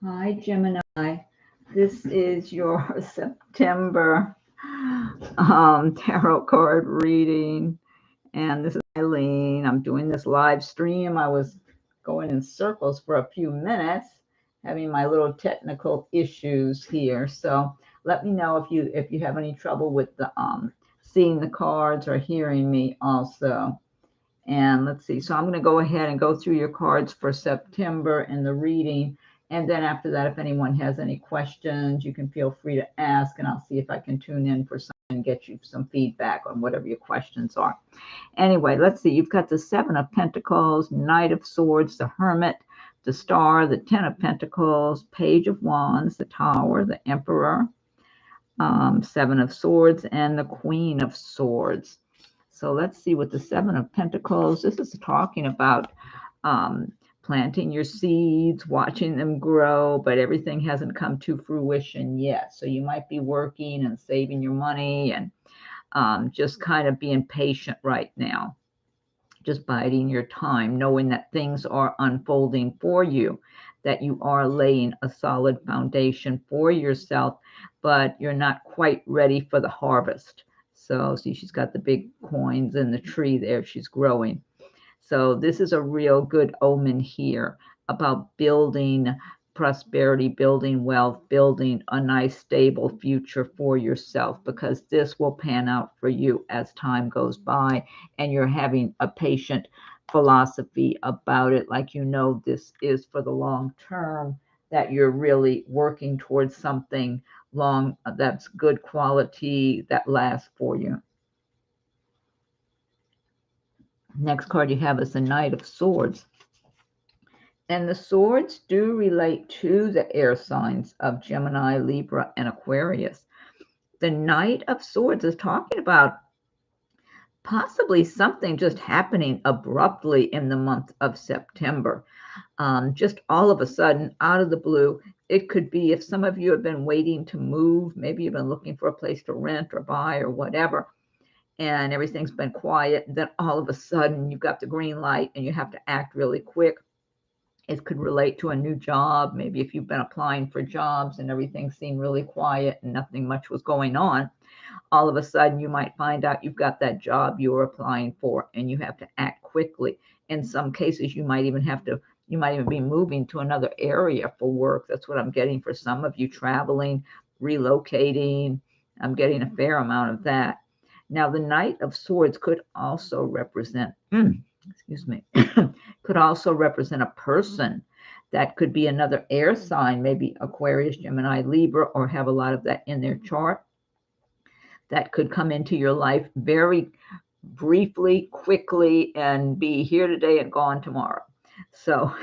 Hi, Gemini. This is your September tarot card reading. And this is Eileen. I'm doing this live stream. I was going in circles for a few minutes, having my little technical issues here. So let me know if you have any trouble with the seeing the cards or hearing me also. And let's see. So I'm going to go ahead and go through your cards for September in the reading. And then after that, if anyone has any questions, you can feel free to ask, and I'll see if I can tune in for some and get you some feedback on whatever your questions are. Anyway, let's see. You've got the Seven of Pentacles, Knight of Swords, the Hermit, the Star, the Ten of Pentacles, Page of Wands, the Tower, the Emperor, Seven of Swords, and the Queen of Swords. So let's see what the Seven of Pentacles, this is talking about planting your seeds, watching them grow, but everything hasn't come to fruition yet. So you might be working and saving your money and just kind of being patient right now, just biding your time, knowing that things are unfolding for you, that you are laying a solid foundation for yourself, but you're not quite ready for the harvest. So see, she's got the big coins in the tree there. She's growing. So this is a real good omen here about building prosperity, building wealth, building a nice stable future for yourself, because this will pan out for you as time goes by and you're having a patient philosophy about it, like you know this is for the long term, that you're really working towards something long that's good quality that lasts for you. Next card you have is the Knight of Swords. And the swords do relate to the air signs of Gemini, Libra, and Aquarius. The Knight of Swords is talking about possibly something just happening abruptly in the month of September. Just all of a sudden, out of the blue. It could be if some of you have been waiting to move, maybe you've been looking for a place to rent or buy or whatever, and everything's been quiet. Then all of a sudden, you've got the green light and you have to act really quick. It could relate to a new job. Maybe if you've been applying for jobs and everything seemed really quiet and nothing much was going on, all of a sudden you might find out you've got that job you were applying for and you have to act quickly. In some cases, you might even be moving to another area for work. That's what I'm getting for some of you, traveling, relocating. I'm getting a fair amount of that. Now, the Knight of Swords could also represent, could also represent a person. That could be another air sign, maybe Aquarius, Gemini, Libra, or have a lot of that in their chart. That could come into your life very briefly, quickly, and be here today and gone tomorrow. So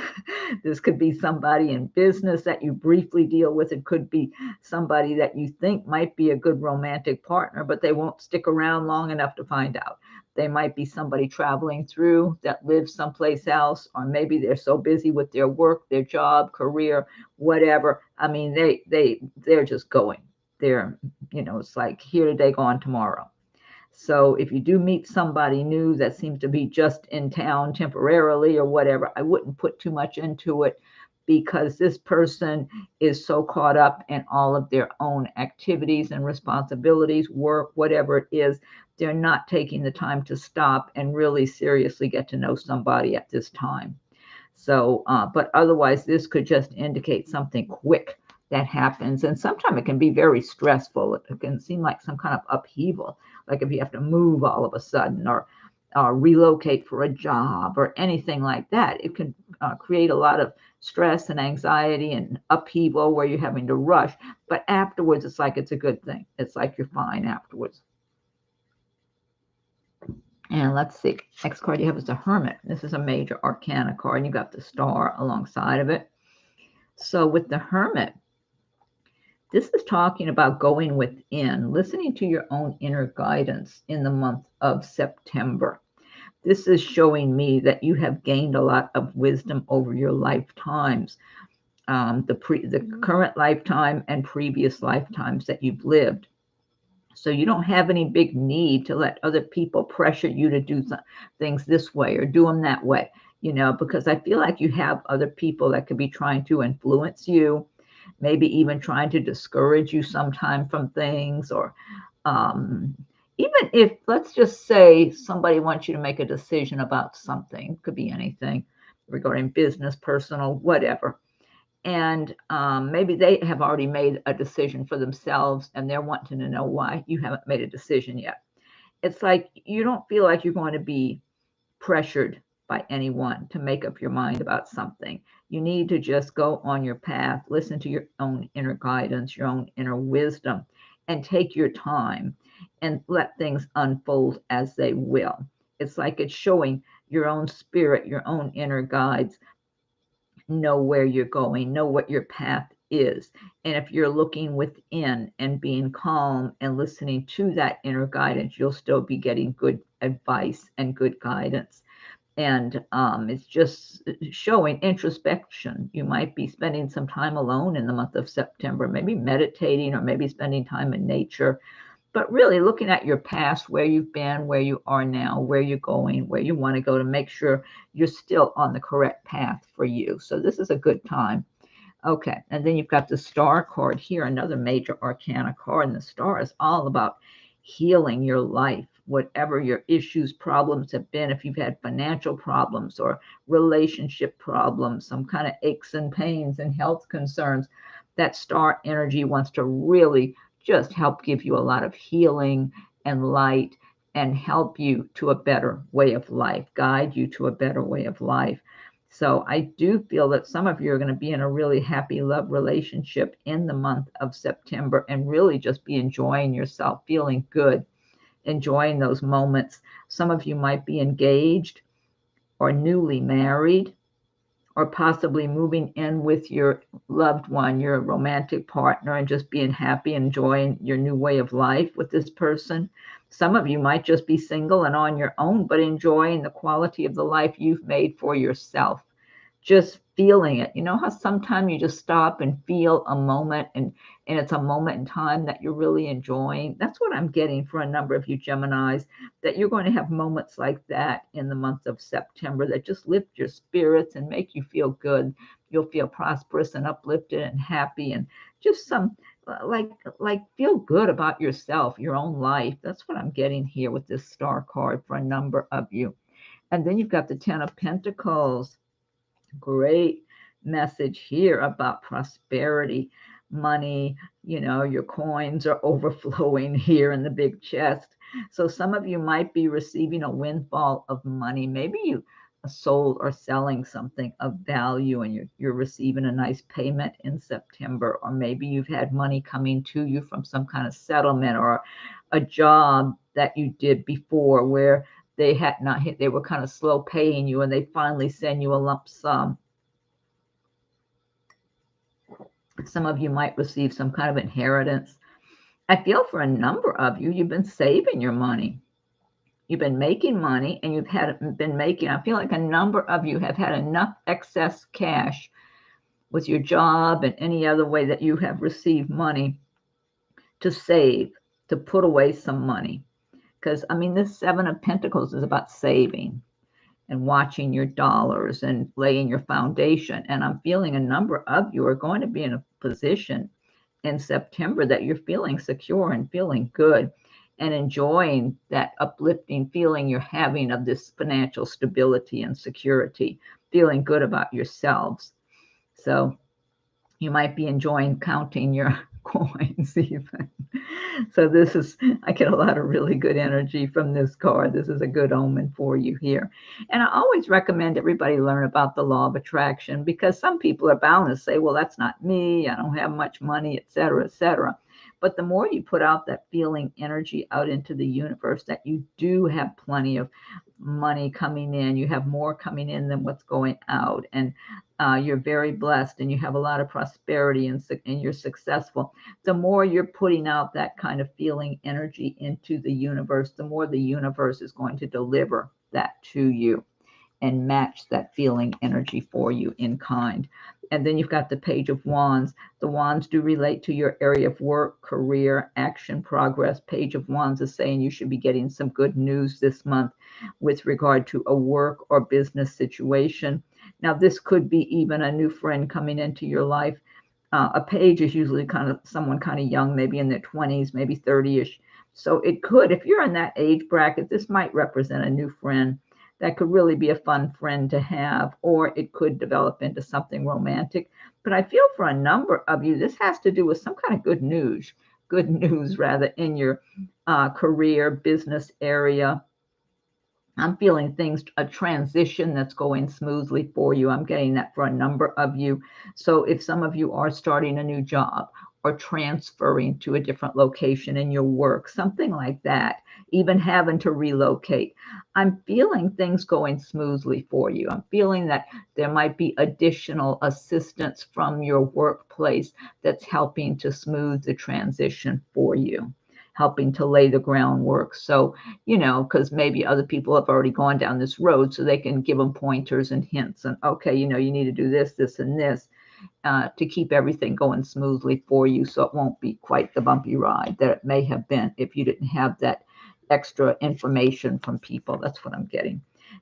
this could be somebody in business that you briefly deal with. It could be somebody that you think might be a good romantic partner, but they won't stick around long enough to find out. They might be somebody traveling through that lives someplace else, or maybe they're so busy with their work, their job, career, whatever. I mean, they're just going. They're, it's like here today, gone tomorrow. So if you do meet somebody new that seems to be just in town temporarily or whatever, I wouldn't put too much into it, because this person is so caught up in all of their own activities and responsibilities, work, whatever it is. They're not taking the time to stop and really seriously get to know somebody at this time. So, but otherwise, this could just indicate something quick that happens. And sometimes it can be very stressful. It can seem like some kind of upheaval, like if you have to move all of a sudden or relocate for a job or anything like that. It can create a lot of stress and anxiety and upheaval where you're having to rush. But afterwards, it's like it's a good thing. It's like you're fine afterwards. And let's see, next card you have is the Hermit. This is a major arcana card, and you got the star alongside of it. So with the Hermit, this is talking about going within, listening to your own inner guidance in the month of September. This is showing me that you have gained a lot of wisdom over your lifetimes, the current lifetime and previous lifetimes that you've lived. So you don't have any big need to let other people pressure you to do things this way or do them that way. you know, because I feel like you have other people that could be trying to influence you, maybe even trying to discourage you sometime from things, or um, even if, let's just say, somebody wants you to make a decision about something, could be anything regarding business, personal, whatever. And maybe they have already made a decision for themselves and they're wanting to know why you haven't made a decision yet. It's like you don't feel like you're going to be pressured by anyone to make up your mind about something. You need to just go on your path, listen to your own inner guidance, your own inner wisdom, and take your time and let things unfold as they will. It's like it's showing your own spirit, your own inner guides know where you're going, know what your path is. And if you're looking within and being calm and listening to that inner guidance, you'll still be getting good advice and good guidance. And it's just showing introspection. You might be spending some time alone in the month of September, maybe meditating or maybe spending time in nature, but really looking at your past, where you've been, where you are now, where you're going, where you want to go, to make sure you're still on the correct path for you. So this is a good time. Okay, and then you've got the Star card here, another major arcana card, and the Star is all about healing your life, whatever your issues, problems have been. If you've had financial problems or relationship problems, some kind of aches and pains and health concerns, that Star energy wants to really just help give you a lot of healing and light and help you to a better way of life, guide you to a better way of life. So I do feel that some of you are going to be in a really happy love relationship in the month of September and really just be enjoying yourself, feeling good, enjoying those moments. Some of you might be engaged or newly married, or possibly moving in with your loved one, your romantic partner, and just being happy, enjoying your new way of life with this person. Some of you might just be single and on your own, but enjoying the quality of the life you've made for yourself. Just feeling it. You know how sometimes you just stop and feel a moment, and it's a moment in time that you're really enjoying? That's what I'm getting for a number of you Geminis, that you're going to have moments like that in the month of September that just lift your spirits and make you feel good. You'll feel prosperous and uplifted and happy, and just some like feel good about yourself, your own life. That's what I'm getting here with this Star card for a number of you. And then you've got the Ten of Pentacles. Great message here about prosperity, money. You know, your coins are overflowing here in the big chest. So some of you might be receiving a windfall of money. Maybe you sold or selling something of value and you're receiving a nice payment in September. Or maybe you've had money coming to you from some kind of settlement or a job that you did before where they had not hit, they were kind of slow paying you, and they finally send you a lump sum. Some of you might receive some kind of inheritance. I feel for a number of you, you've been saving your money. You've been making money, and I feel like a number of you have had enough excess cash with your job and any other way that you have received money to save, to put away some money. Because, I mean, this Seven of Pentacles is about saving and watching your dollars and laying your foundation. And I'm feeling a number of you are going to be in a position in September that you're feeling secure and feeling good and enjoying that uplifting feeling you're having of this financial stability and security, feeling good about yourselves. So you might be enjoying counting your coins even. So I get a lot of really good energy from this card. This is a good omen for you here. And I always recommend everybody learn about the law of attraction, because some people are bound to say, well, that's not me, I don't have much money, etc., etc. But the more you put out that feeling energy out into the universe that you do have plenty of money coming in, you have more coming in than what's going out, and you're very blessed and you have a lot of prosperity and you're successful. The more you're putting out that kind of feeling energy into the universe, the more the universe is going to deliver that to you. and match that feeling energy for you in kind. And then you've got the Page of Wands. The Wands do relate to your area of work, career, action, progress. Page of Wands is saying you should be getting some good news this month with regard to a work or business situation. Now, this could be even a new friend coming into your life. A page is usually kind of someone kind of young, maybe in their 20s, maybe 30-ish. So it could, if you're in that age bracket, this might represent a new friend that could really be a fun friend to have, or it could develop into something romantic. But I feel for a number of you, this has to do with some kind of good news rather, in your career, business area. I'm feeling things, a transition that's going smoothly for you. I'm getting that for a number of you. So if some of you are starting a new job or transferring to a different location in your work, something like that, even having to relocate, I'm feeling things going smoothly for you. I'm feeling that there might be additional assistance from your workplace that's helping to smooth the transition for you, helping to lay the groundwork. So, because maybe other people have already gone down this road, so they can give them pointers and hints and, okay, you need to do this, this, and this to keep everything going smoothly for you, so it won't be quite the bumpy ride that it may have been if you didn't have that extra information from people. That's what I'm getting.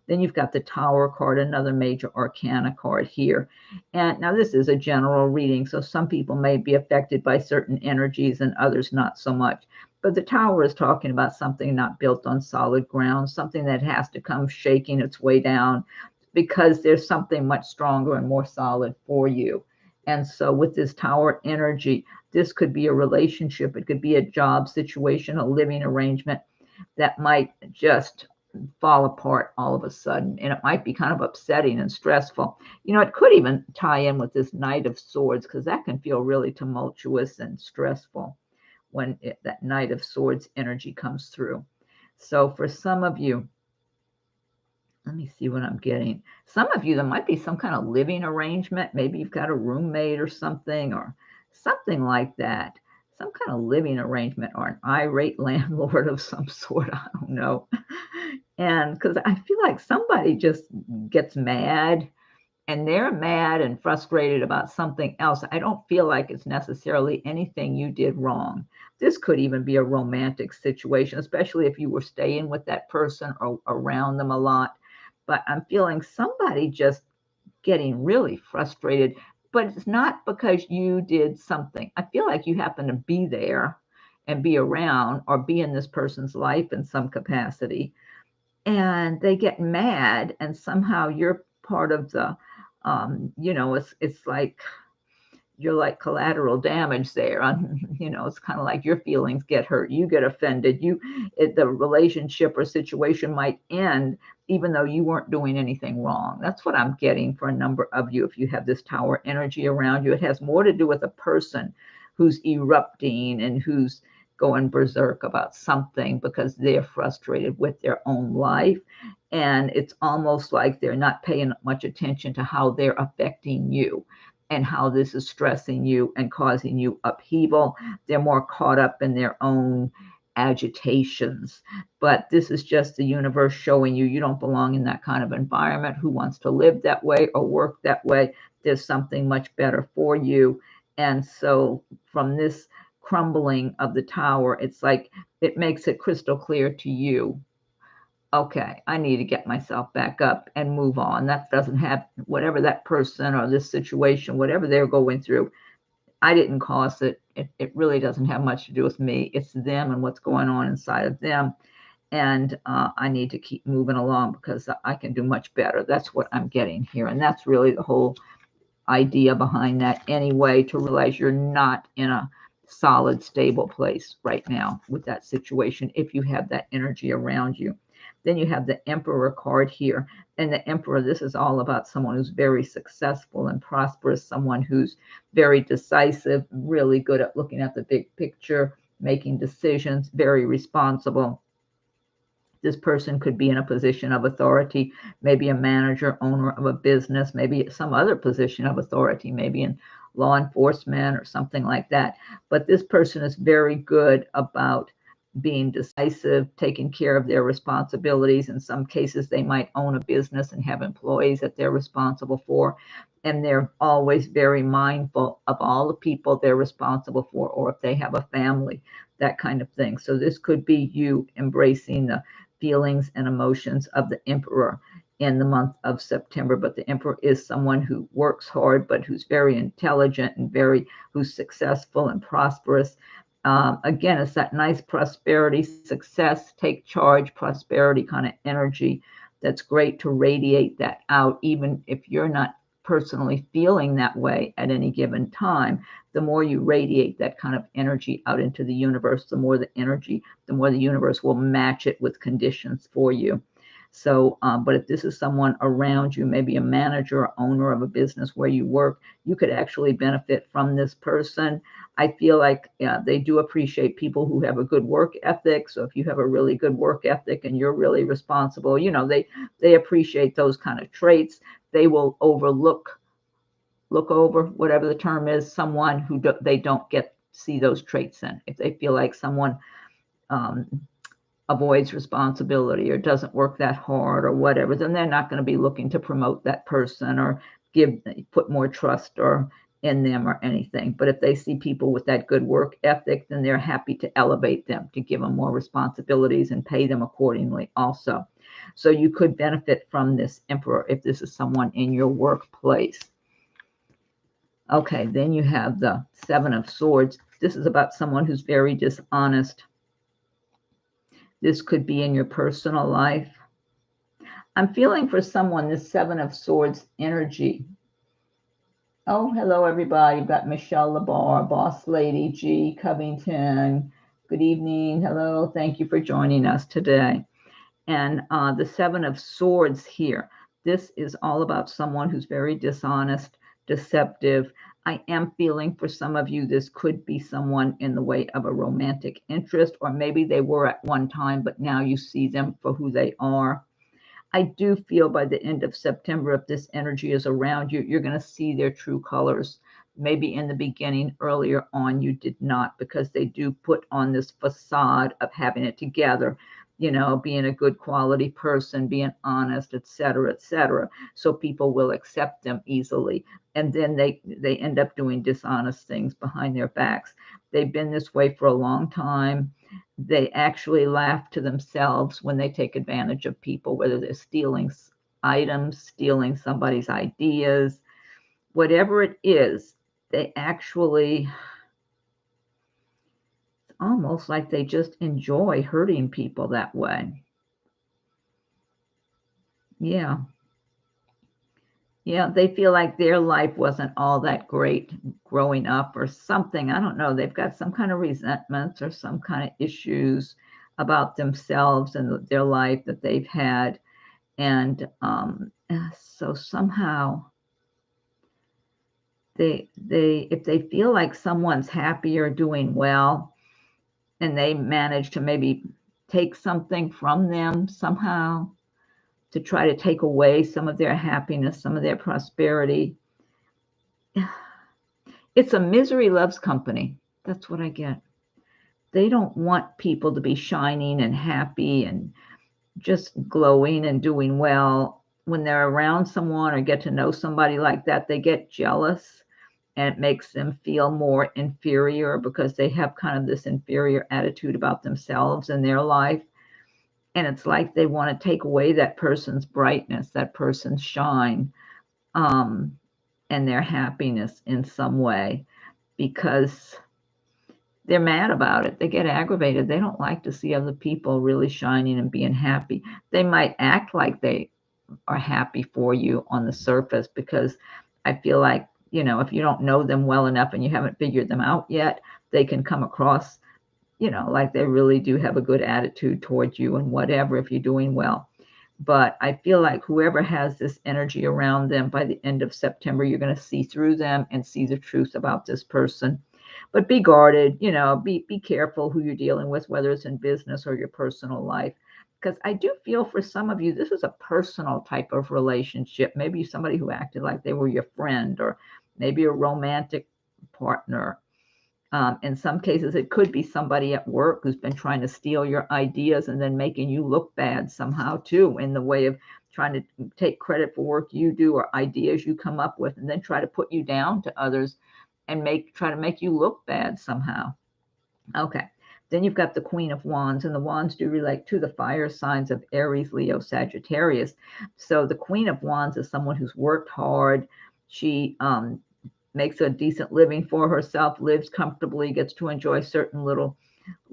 Then you've got the Tower card, another major arcana card here. And now this is a general reading, so some people may be affected by certain energies and others not so much. But the Tower is talking about something not built on solid ground, something that has to come shaking its way down because there's something much stronger and more solid for you. And so with this Tower energy, this could be a relationship. It could be a job situation, a living arrangement that might just fall apart all of a sudden. And it might be kind of upsetting and stressful. It could even tie in with this Knight of Swords, because that can feel really tumultuous and stressful when that Knight of Swords energy comes through. So for some of you, let me see what I'm getting. Some of you, there might be some kind of living arrangement. Maybe you've got a roommate or something like that. Some kind of living arrangement or an irate landlord of some sort. I don't know. And because I feel like somebody just gets mad, and they're mad and frustrated about something else. I don't feel like it's necessarily anything you did wrong. This could even be a romantic situation, especially if you were staying with that person or around them a lot. But I'm feeling somebody just getting really frustrated, but it's not because you did something. I feel like you happen to be there and be around or be in this person's life in some capacity, and they get mad, and somehow you're part of the it's like you're like collateral damage there. It's kind of like your feelings get hurt, you get offended, the relationship or situation might end even though you weren't doing anything wrong. That's what I'm getting for a number of you. If you have this Tower energy around you, it has more to do with a person who's erupting and who's going berserk about something because they're frustrated with their own life. And it's almost like they're not paying much attention to how they're affecting you and how this is stressing you and causing you upheaval. They're more caught up in their own agitations. But this is just the universe showing you don't belong in that kind of environment. Who wants to live that way or work that way? There's something much better for you. And so from this crumbling of the Tower, it's like it makes it crystal clear to you, okay, I need to get myself back up and move on. That doesn't have, whatever that person or this situation, whatever they're going through, I didn't cause it. It really doesn't have much to do with me. It's them and what's going on inside of them. And I need to keep moving along because I can do much better. That's what I'm getting here. And that's really the whole idea behind that anyway, to realize you're not in a solid, stable place right now with that situation if you have that energy around you. Then you have the Emperor card here. And the Emperor, this is all about someone who's very successful and prosperous, someone who's very decisive, really good at looking at the big picture, making decisions, very responsible. This person could be in a position of authority, maybe a manager, owner of a business, maybe some other position of authority, maybe in law enforcement or something like that. But this person is very good about being decisive, taking care of their responsibilities. In some cases, they might own a business and have employees that they're responsible for. And they're always very mindful of all the people they're responsible for, or if they have a family, that kind of thing. So this could be you embracing the feelings and emotions of the Emperor in the month of September. But the Emperor is someone who works hard, but who's very intelligent and who's successful and prosperous. Again, it's that nice prosperity, success, take charge, prosperity kind of energy that's great to radiate that out, even if you're not personally feeling that way at any given time. The more you radiate that kind of energy out into the universe, the more the universe will match it with conditions for you. So, but if this is someone around you, maybe a manager or owner of a business where you work, you could actually benefit from this person. I feel like they do appreciate people who have a good work ethic. So if you have a really good work ethic and you're really responsible, they appreciate those kind of traits. They will look over, whatever the term is, someone who they don't see those traits in. If they feel like someone avoids responsibility or doesn't work that hard or whatever, then they're not going to be looking to promote that person or put more trust or in them or anything. But if they see people with that good work ethic, then they're happy to elevate them, to give them more responsibilities and pay them accordingly also. So you could benefit from this Emperor if this is someone in your workplace. Okay, then you have the Seven of Swords. This is about someone who's very dishonest. This could be in your personal life. I'm feeling for someone this Seven of Swords energy. Oh, hello, everybody. You've got Michelle Labar, Boss Lady, G. Covington. Good evening. Hello. Thank you for joining us today. And the Seven of Swords here. This is all about someone who's very dishonest, deceptive. I am feeling for some of you, this could be someone in the way of a romantic interest, or maybe they were at one time, but now you see them for who they are. I do feel by the end of September, if this energy is around you, you're going to see their true colors. Maybe in the beginning, earlier on, you did not, because they do put on this facade of having it together, being a good quality person, being honest, etc., etc. So people will accept them easily. And then they end up doing dishonest things behind their backs. They've been this way for a long time. They actually laugh to themselves when they take advantage of people, whether they're stealing items, stealing somebody's ideas, whatever it is, they actually, it's almost like they just enjoy hurting people that way. Yeah. Yeah, they feel like their life wasn't all that great growing up or something. I don't know. They've got some kind of resentments or some kind of issues about themselves and their life that they've had. And so somehow if they feel like someone's happy or doing well, and they manage to maybe take something from them somehow, to try to take away some of their happiness, some of their prosperity. It's a misery loves company. That's what I get. They don't want people to be shining and happy and just glowing and doing well. When they're around someone or get to know somebody like that, they get jealous, and it makes them feel more inferior because they have kind of this inferior attitude about themselves and their life. And it's like they want to take away that person's brightness, that person's shine, and their happiness in some way, because they're mad about it. They get aggravated. They don't like to see other people really shining and being happy. They might act like they are happy for you on the surface, because I feel like, if you don't know them well enough and you haven't figured them out yet, they can come across like they really do have a good attitude towards you and whatever, if you're doing well. But I feel like whoever has this energy around them, by the end of September, you're going to see through them and see the truth about this person. But be guarded, be careful who you're dealing with, whether it's in business or your personal life. Because I do feel for some of you, this is a personal type of relationship. Maybe somebody who acted like they were your friend, or maybe a romantic partner. In some cases, it could be somebody at work who's been trying to steal your ideas and then making you look bad somehow too, in the way of trying to take credit for work you do or ideas you come up with, and then try to put you down to others and try to make you look bad somehow. Okay. Then you've got the Queen of Wands, and the Wands do relate to the fire signs of Aries, Leo, Sagittarius. So the Queen of Wands is someone who's worked hard. She makes a decent living for herself, lives comfortably, gets to enjoy certain little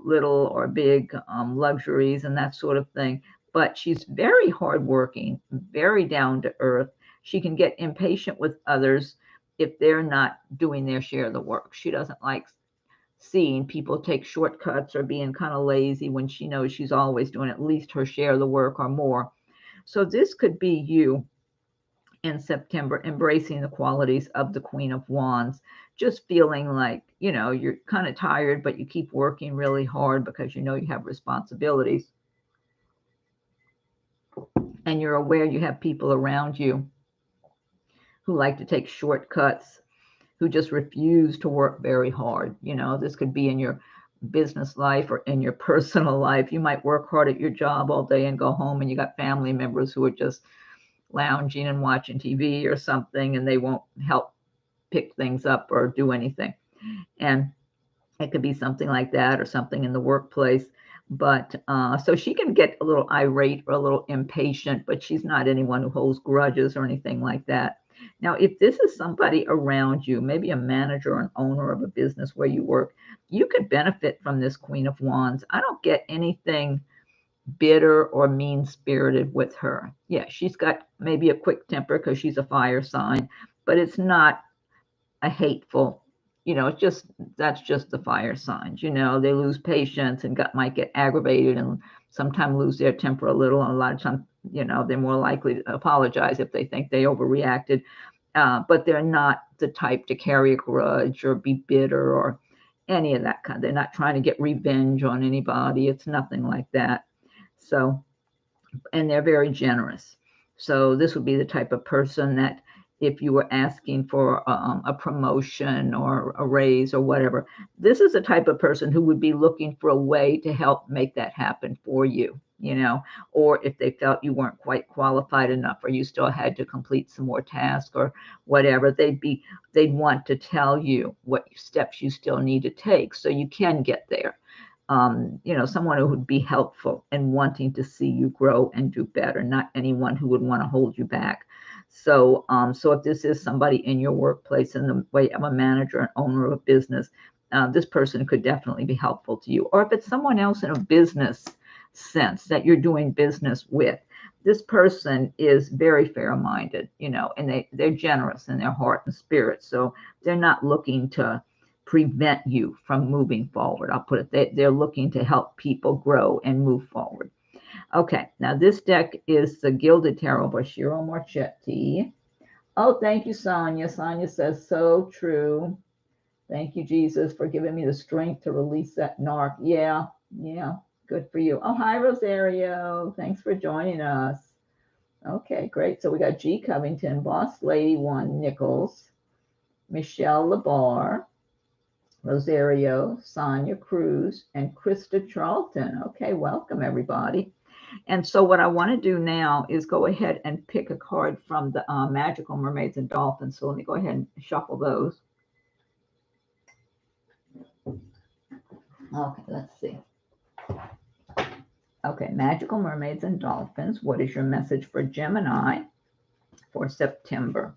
or big luxuries and that sort of thing. But she's very hardworking, very down to earth. She can get impatient with others if they're not doing their share of the work. She doesn't like seeing people take shortcuts or being kind of lazy when she knows she's always doing at least her share of the work or more. So this could be you in September, embracing the qualities of the Queen of Wands, just feeling like, you're kind of tired, but you keep working really hard because you have responsibilities. And you're aware you have people around you who like to take shortcuts, who just refuse to work very hard. This could be in your business life or in your personal life. You might work hard at your job all day and go home and you got family members who are just lounging and watching TV or something, and they won't help pick things up or do anything. And it could be something like that or something in the workplace. But so she can get a little irate or a little impatient, but she's not anyone who holds grudges or anything like that. Now, if this is somebody around you, maybe a manager or an owner of a business where you work, you could benefit from this Queen of Wands. I don't get anything bitter or mean-spirited with her. Yeah, she's got maybe a quick temper because she's a fire sign, but it's not a hateful, that's just the fire signs. They lose patience and might get aggravated and sometimes lose their temper a little. And a lot of times, they're more likely to apologize if they think they overreacted. But they're not the type to carry a grudge or be bitter or any of that kind. They're not trying to get revenge on anybody. It's nothing like that. So, and they're very generous. So this would be the type of person that if you were asking for a promotion or a raise or whatever, this is the type of person who would be looking for a way to help make that happen for you, or if they felt you weren't quite qualified enough or you still had to complete some more tasks or whatever, they'd want to tell you what steps you still need to take so you can get there. Someone who would be helpful and wanting to see you grow and do better, not anyone who would want to hold you back. So if this is somebody in your workplace in the way of a manager and owner of a business, this person could definitely be helpful to you. Or if it's someone else in a business sense that you're doing business with, this person is very fair-minded, and they're generous in their heart and spirit. So they're not looking to prevent you from moving forward. I'll put it, they're looking to help people grow and move forward. Okay, now this deck is the Gilded Tarot by Ciro Marchetti. Oh, thank you, Sonia. Sonia says, so true. Thank you, Jesus, for giving me the strength to release that narc. Yeah, good for you. Oh, hi, Rosario. Thanks for joining us. Okay, great. So we got G. Covington, Boss Lady 1 Nichols, Michelle Labar, Rosario, Sonia Cruz, and Krista Charlton. Okay, welcome, everybody. And so what I want to do now is go ahead and pick a card from the Magical Mermaids and Dolphins. So let me go ahead and shuffle those. Okay, let's see. Okay, Magical Mermaids and Dolphins. What is your message for Gemini for September?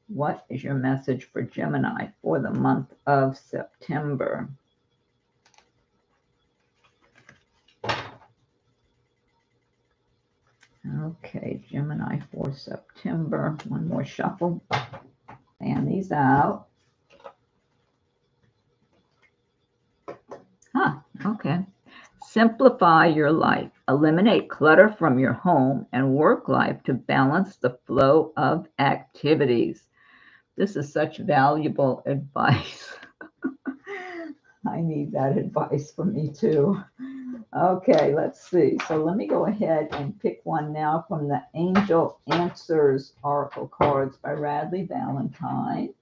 What is your message for Gemini for the month of September? Okay, Gemini for September. One more shuffle. Fan these out. Okay. Simplify your life. Eliminate clutter from your home and work life to balance the flow of activities. This is such valuable advice. I need that advice for me too. Okay, let's see. So let me go ahead and pick one now from the Angel Answers Oracle cards by Radleigh Valentine.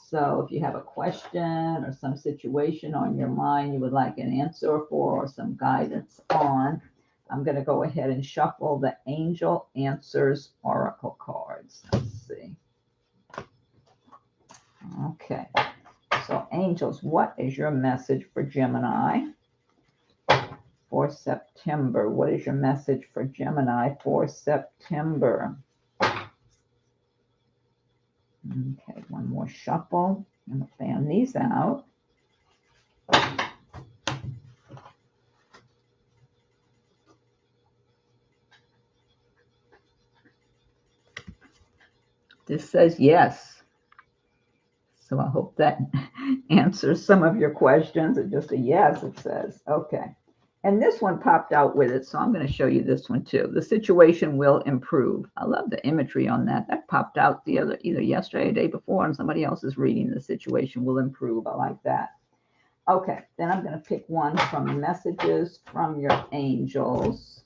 So if you have a question or some situation on your mind you would like an answer for or some guidance on, I'm going to go ahead and shuffle the Angel Answers Oracle cards. Let's see. Okay. So angels, what is your message for Gemini for September? What is your message for Gemini for September? Okay, one more shuffle. I'm going to fan these out. This says yes. So I hope that answers some of your questions. It's just a yes, it says. Okay. And this one popped out with it, so I'm going to show you this one too. The situation will improve. I love the imagery on that. That popped out either yesterday or the day before, and somebody else is reading. The situation will improve. I like that. Okay, then I'm going to pick one from Messages from Your Angels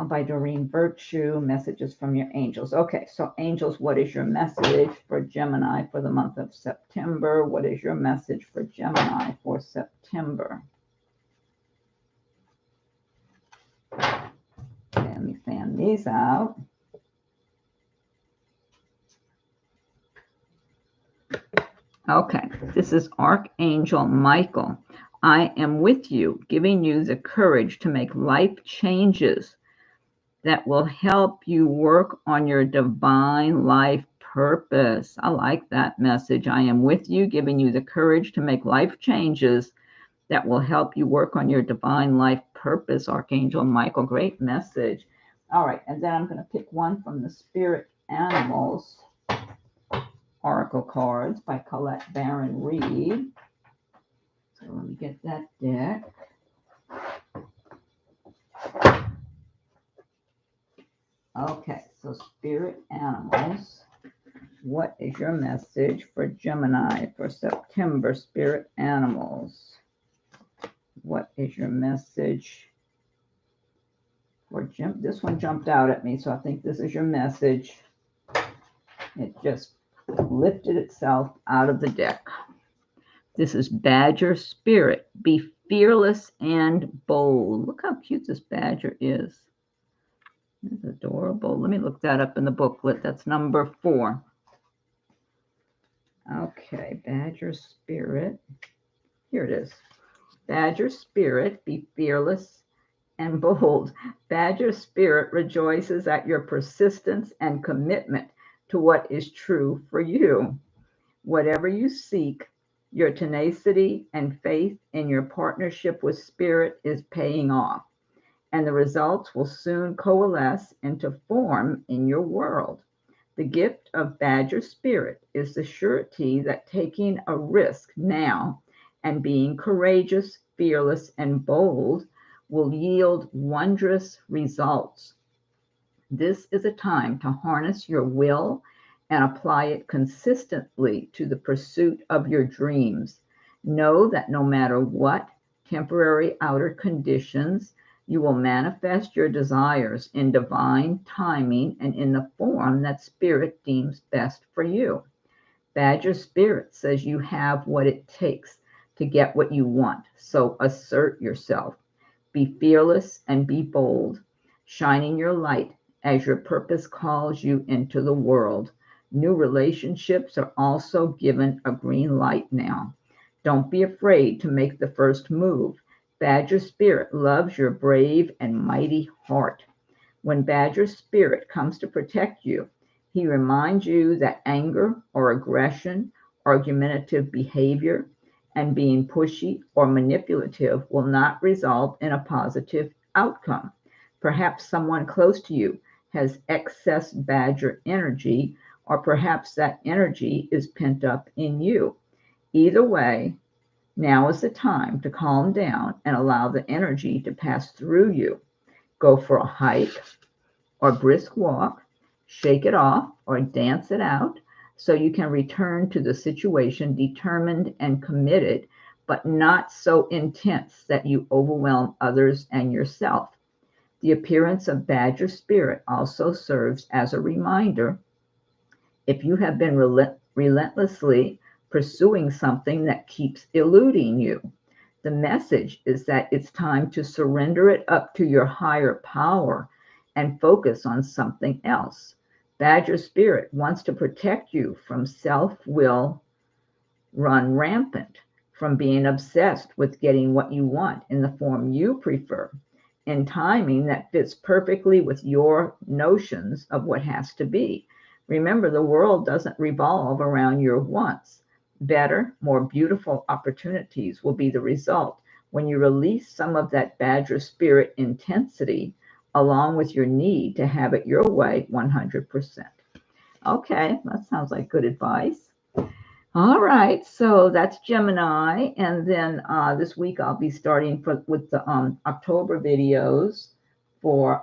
by Doreen Virtue. Messages from Your Angels. Okay, so angels, what is your message for Gemini for the month of September? What is your message for Gemini for September? Let me fan these out. Okay, this is Archangel Michael. I am with you, giving you the courage to make life changes that will help you work on your divine life purpose. I like that message. I am with you, giving you the courage to make life changes that will help you work on your divine life purpose. Archangel Michael, great message. All right, and then I'm going to pick one from the Spirit Animals Oracle cards by Colette Baron-Reid. So let me get that deck. Okay, so Spirit Animals, what is your message for Gemini for September? Spirit Animals, what is your message for Gem? This one jumped out at me, so I think this is your message. It just lifted itself out of the deck. This is Badger Spirit. Be fearless and bold. Look how cute this badger is. It's adorable. Let me look that up in the booklet. That's number 4. Okay, Badger Spirit. Here it is. Badger Spirit, be fearless and bold. Badger Spirit rejoices at your persistence and commitment to what is true for you. Whatever you seek, your tenacity and faith in your partnership with Spirit is paying off, and the results will soon coalesce into form in your world. The gift of Badger Spirit is the surety that taking a risk now and being courageous, fearless, and bold will yield wondrous results. This is a time to harness your will and apply it consistently to the pursuit of your dreams. Know that no matter what temporary outer conditions, you will manifest your desires in divine timing and in the form that Spirit deems best for you. Badger Spirit says you have what it takes to get what you want, so assert yourself. Be fearless and be bold, shining your light as your purpose calls you into the world. New relationships are also given a green light now. Don't be afraid to make the first move. Badger Spirit loves your brave and mighty heart. When Badger Spirit comes to protect you, he reminds you that anger or aggression, argumentative behavior, and being pushy or manipulative will not result in a positive outcome. Perhaps someone close to you has excess Badger energy, or perhaps that energy is pent up in you. Either way, now is the time to calm down and allow the energy to pass through you. Go for a hike or brisk walk, shake it off or dance it out so you can return to the situation determined and committed, but not so intense that you overwhelm others and yourself. The appearance of Badger Spirit also serves as a reminder If you have been relentlessly pursuing something that keeps eluding you, the message is that it's time to surrender it up to your higher power and focus on something else. Badger spirit wants to protect you from self-will run rampant, from being obsessed with getting what you want in the form you prefer, in timing that fits perfectly with your notions of what has to be. Remember, the world doesn't revolve around your wants. Better, more beautiful opportunities will be the result when you release some of that badger spirit intensity along with your need to have it your way 100%. Okay, that sounds like good advice. All right, so that's Gemini, and then this week I'll be starting with the October videos for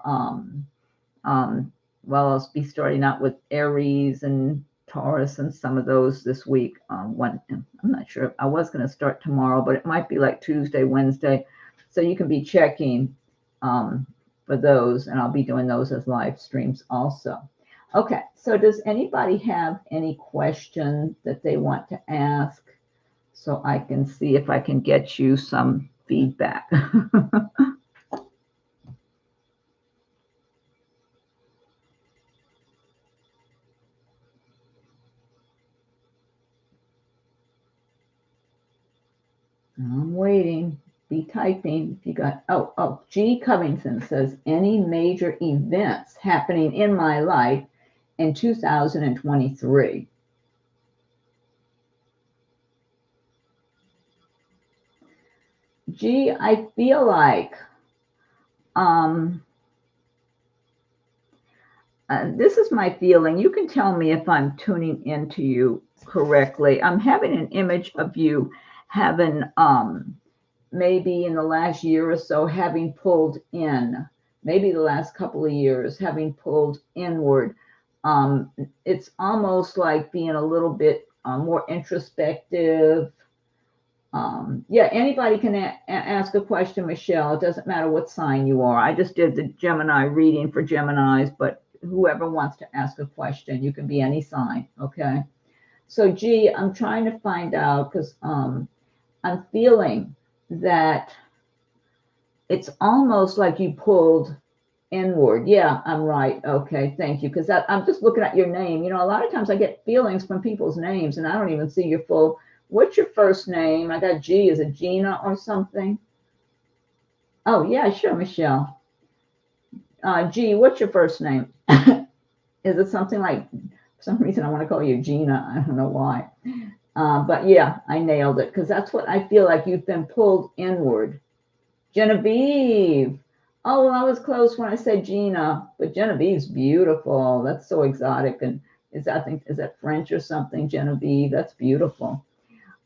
well, I'll be starting out with Aries and Taurus and some of those this week. I'm not sure. I was going to start tomorrow, but it might be like Tuesday, Wednesday. So you can be checking for those, and I'll be doing those as live streams also. Okay, so does anybody have any questions that they want to ask so I can see if I can get you some feedback? I'm waiting. Be typing if you got. Oh, G. Covington says, any major events happening in my life in 2023? G, I feel like this is my feeling. You can tell me if I'm tuning into you correctly. I'm having an image of you having maybe in the last year or so having pulled in, maybe the last couple of years having pulled inward. It's almost like being a little bit more introspective. Yeah, anybody can ask a question, Michelle. It doesn't matter what sign you are. I just did the Gemini reading for Geminis, but whoever wants to ask a question, you can be any sign, okay? So, G, I'm trying to find out because I'm feeling that it's almost like you pulled inward. Yeah, I'm right. Okay, thank you. Because I'm just looking at your name. You know, a lot of times I get feelings from people's names and I don't even see your full. What's your first name? I got G. Is it Gina or something? Oh, yeah, sure, Michelle. G, what's your first name? Is it something like, for some reason I want to call you Gina. I don't know why. But yeah, I nailed it because that's what I feel like. You've been pulled inward. Genevieve. Oh, well, I was close when I said Gina, but Genevieve's beautiful. That's so exotic. And is that French or something? Genevieve, that's beautiful.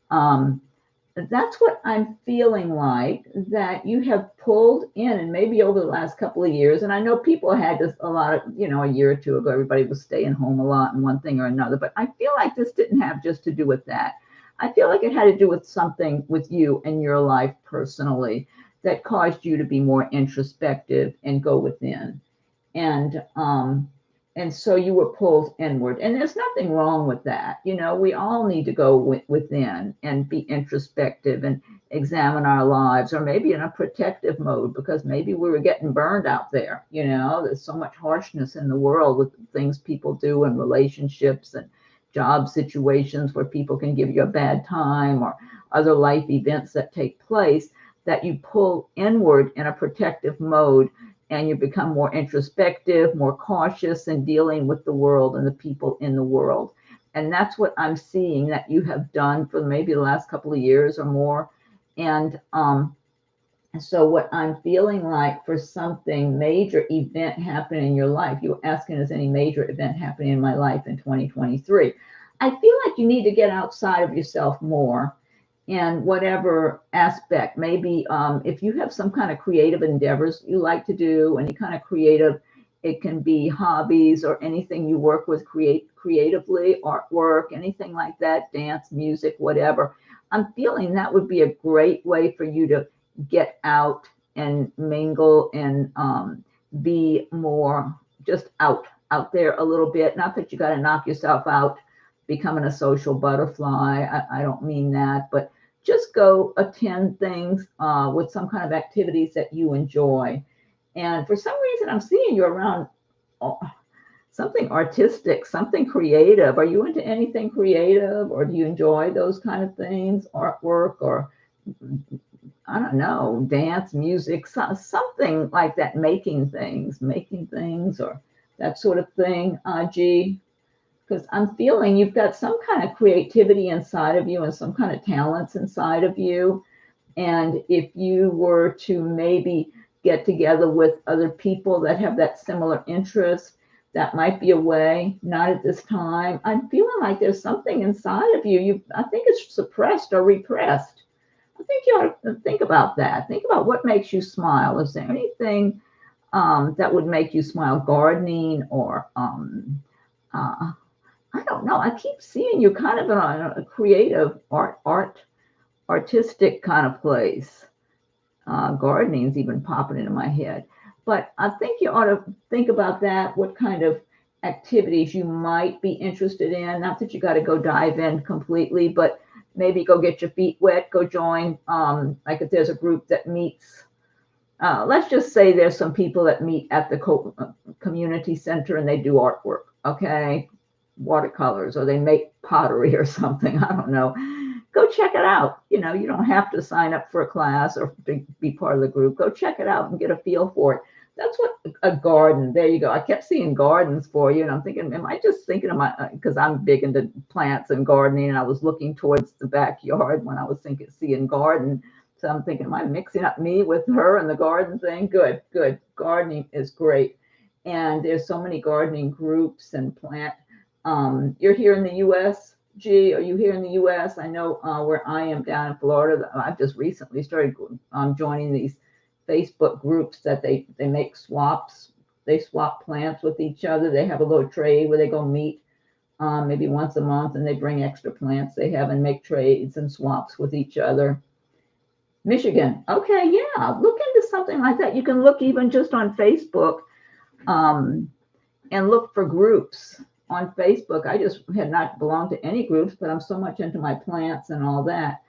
That's what I'm feeling like, that you have pulled in, and maybe over the last couple of years. And I know people had this a lot of, a year or two ago, everybody was staying home a lot and one thing or another. But I feel like this didn't have just to do with that. I feel like it had to do with something with you and your life personally that caused you to be more introspective and go within. And so you were pulled inward, and there's nothing wrong with that. We all need to go within and be introspective and examine our lives, or maybe in a protective mode, because maybe we were getting burned out there. There's so much harshness in the world with things people do in relationships and job situations where people can give you a bad time, or other life events that take place, that you pull inward in a protective mode, and you become more introspective, more cautious in dealing with the world and the people in the world. And that's what I'm seeing that you have done for maybe the last couple of years or more. And so what I'm feeling like, for something major event happening in your life, you were asking, is any major event happening in my life in 2023? I feel like you need to get outside of yourself more. And whatever aspect, maybe if you have some kind of creative endeavors you like to do, any kind of creative, it can be hobbies or anything you work with creatively, artwork, anything like that, dance, music, whatever. I'm feeling that would be a great way for you to get out and mingle and be more just out out there a little bit. Not that you got to knock yourself out becoming a social butterfly. I don't mean that, but just go attend things with some kind of activities that you enjoy. And for some reason, I'm seeing you around something artistic, something creative. Are you into anything creative, or do you enjoy those kind of things, artwork, or I don't know, dance, music, something like that, making things, or that sort of thing, G? Because I'm feeling you've got some kind of creativity inside of you and some kind of talents inside of you. And if you were to maybe get together with other people that have that similar interest, that might be a way. Not at this time. I'm feeling like there's something inside of you. I think it's suppressed or repressed. I think you ought to think about that. Think about what makes you smile. Is there anything that would make you smile? Gardening or I don't know. I keep seeing you kind of in a creative artistic kind of place. Gardening's even popping into my head. But I think you ought to think about that, what kind of activities you might be interested in. Not that you got to go dive in completely, but maybe go get your feet wet, go join, like if there's a group that meets, let's just say there's some people that meet at the community center and they do artwork, okay? Watercolors, or they make pottery or something, I don't know. Go check it out. You know, you don't have to sign up for a class or be part of the group. Go check it out and get a feel for it. That's what a garden, there you go. I kept seeing gardens for you, and I'm thinking, am I just thinking of because I'm big into plants and gardening, and I was looking towards the backyard when I was seeing garden. So I'm thinking, am I mixing up me with her and the garden thing? Good. Gardening is great. And there's so many gardening groups and plant. You're here in the U.S., G? Are you here in the U.S.? I know where I am down in Florida, I've just recently started joining these Facebook groups that they make swaps. They swap plants with each other. They have a little trade where they go meet maybe once a month, and they bring extra plants they have and make trades and swaps with each other. Michigan. Okay, yeah. Look into something like that. You can look even just on Facebook and look for groups on Facebook. I just had not belonged to any groups, but I'm so much into my plants and all that.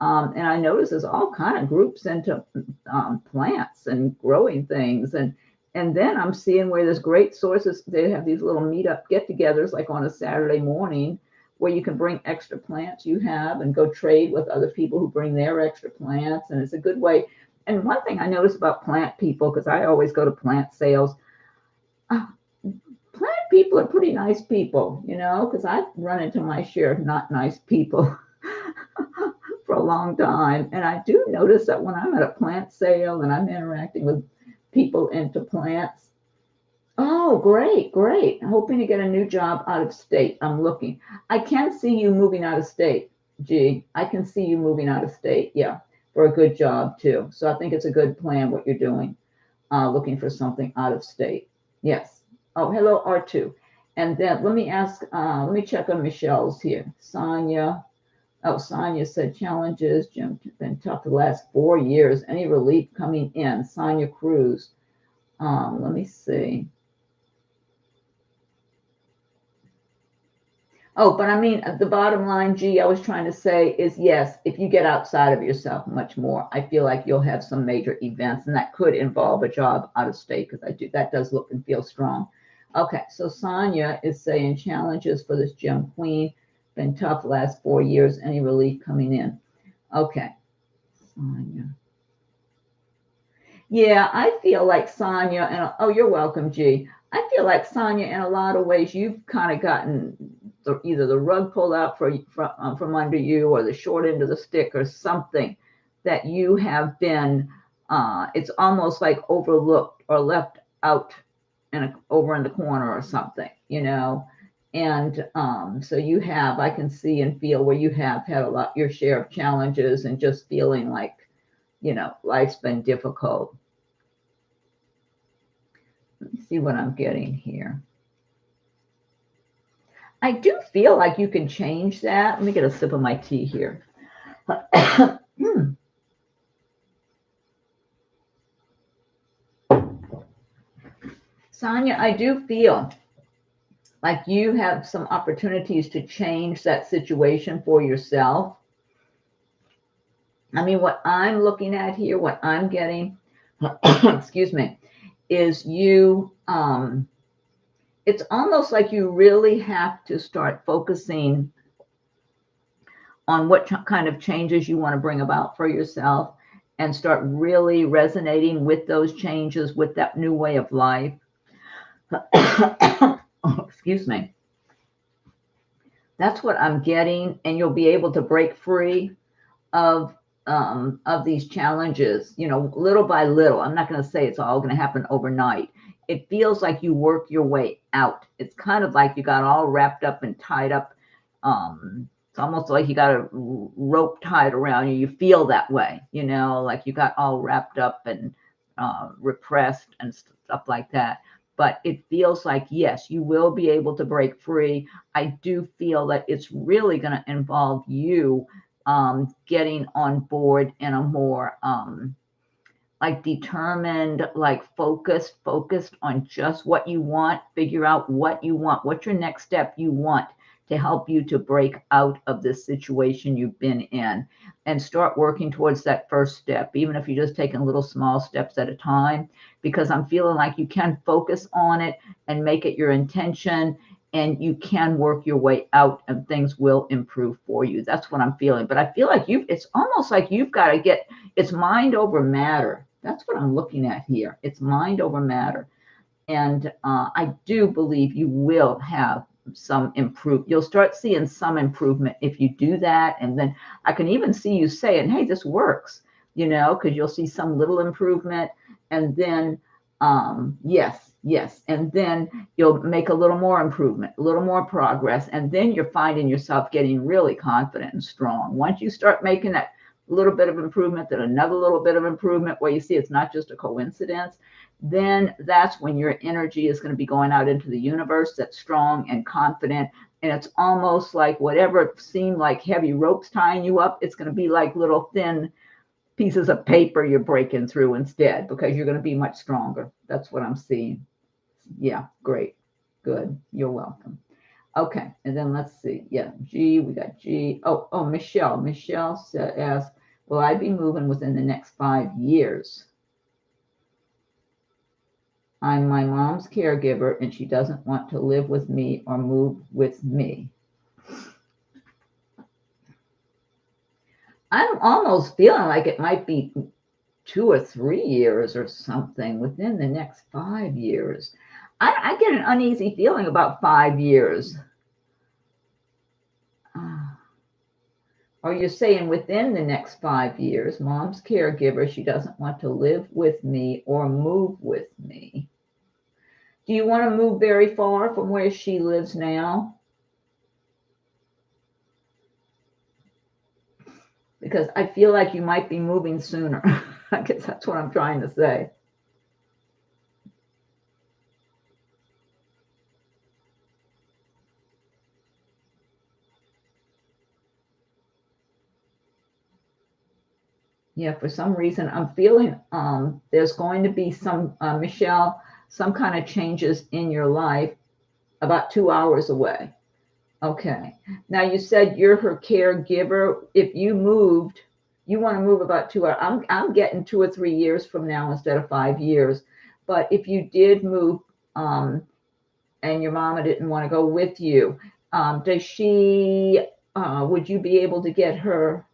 And I notice there's all kind of groups into plants and growing things. And then I'm seeing where there's great sources. They have these little meetup get-togethers like on a Saturday morning where you can bring extra plants you have and go trade with other people who bring their extra plants. And it's a good way. And one thing I notice about plant people, because I always go to plant sales, plant people are pretty nice people, you know, because I've run into my share of not nice people for a long time. And I do notice that when I'm at a plant sale and I'm interacting with people into plants, oh, great. I'm hoping to get a new job out of state. I'm looking. I can see you moving out of state, G. I can see you moving out of state, yeah, for a good job too. So I think it's a good plan what you're doing, looking for something out of state. Yes. Oh, hello, R2. And then let me check on Michelle's here. Sonia. Oh, Sonia said challenges. Jim been tough the last 4 years. Any relief coming in? Sonia Cruz. Let me see. Oh, but I mean, the bottom line, G, I was trying to say is yes, if you get outside of yourself much more, I feel like you'll have some major events, and that could involve a job out of state, because that does look and feel strong. Okay, so Sonia is saying challenges for this Gem Queen. Been tough the last 4 years. Any relief coming in? Okay, Sonia. Yeah, I feel like Sonia, and oh, you're welcome, G. I feel like Sonia, in a lot of ways, you've kind of gotten either the rug pulled out from under you, or the short end of the stick, or something that you have been. It's almost like overlooked or left out over in the corner or something, you know. And so you have, I can see and feel where you have had your share of challenges, and just feeling like, you know, life's been difficult. Let me see what I'm getting here. I do feel like you can change that. Let me get a sip of my tea here. Sonia, I do feel like you have some opportunities to change that situation for yourself. I mean, what I'm looking at here, what I'm getting, excuse me, is you, it's almost like you really have to start focusing on what kind of changes you want to bring about for yourself and start really resonating with those changes, with that new way of life. Oh, excuse me. That's what I'm getting, and you'll be able to break free of these challenges, you know, little by little. I'm not going to say it's all going to happen overnight. It feels like you work your way out. It's kind of like you got all wrapped up and tied up. It's almost like you got a rope tied around you. You feel that way, you know, like you got all wrapped up and repressed and stuff like that. But it feels like, yes, you will be able to break free. I do feel that it's really going to involve you getting on board in a more like determined, like focused on just what you want. Figure out what you want. What's your next step you want to help you to break out of this situation you've been in, and start working towards that first step, even if you're just taking little small steps at a time, because I'm feeling like you can focus on it and make it your intention, and you can work your way out and things will improve for you. That's what I'm feeling. But I feel like it's almost like you've got to get, it's mind over matter. That's what I'm looking at here. It's mind over matter. And I do believe you will have some you'll start seeing some improvement if you do that. And then I can even see you saying, hey, this works, you know, because you'll see some little improvement. And then yes, and then you'll make a little more improvement, a little more progress, and then you're finding yourself getting really confident and strong. Once you start making that little bit of improvement, then another little bit of improvement, where you see it's not just a coincidence, then that's when your energy is going to be going out into the universe that's strong and confident. And it's almost like whatever seemed like heavy ropes tying you up, it's going to be like little thin pieces of paper you're breaking through instead, because you're going to be much stronger. That's what I'm seeing. Yeah, great. Good. You're welcome. Okay, and then let's see. Yeah, G, we got G. Oh, Michelle. Michelle asked, will I be moving within the next 5 years? I'm my mom's caregiver, and she doesn't want to live with me or move with me. I'm almost feeling like it might be 2 or 3 years or something within the next 5 years. I get an uneasy feeling about 5 years. Or you're saying within the next 5 years, mom's caregiver, she doesn't want to live with me or move with me. Do you want to move very far from where she lives now? Because I feel like you might be moving sooner. I guess that's what I'm trying to say. Yeah, for some reason, I'm feeling there's going to be some, Michelle, some kind of changes in your life about 2 hours away. Okay. Now you said you're her caregiver. If you moved, you want to move about 2 hours. I'm getting 2 or 3 years from now instead of 5 years. But if you did move, and your mama didn't want to go with you, does she? Would you be able to get her?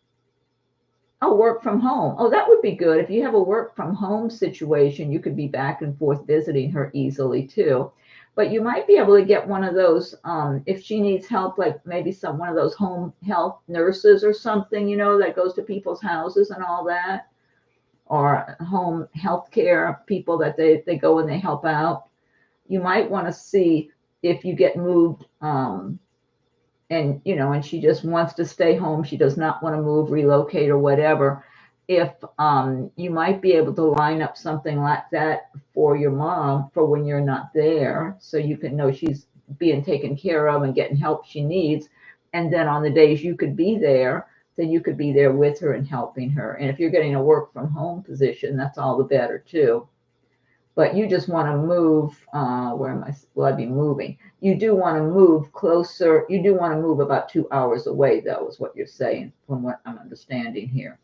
Oh, work from home. Oh, that would be good. If you have a work from home situation, you could be back and forth visiting her easily too. But you might be able to get one of those, if she needs help, like maybe one of those home health nurses or something, you know, that goes to people's houses and all that, or home health care people that they go and they help out. You might want to see if you get moved, and you know, and she just wants to stay home, she does not want to move, relocate, or whatever, if you might be able to line up something like that for your mom for when you're not there, so you can know she's being taken care of and getting help she needs. And then on the days you could be there, then you could be there with her and helping her. And if you're getting a work from home position, that's all the better too. but you just want to move. Where am I? Will I be moving? You do want to move closer. You do want to move about 2 hours away, though, is what you're saying, from what I'm understanding here.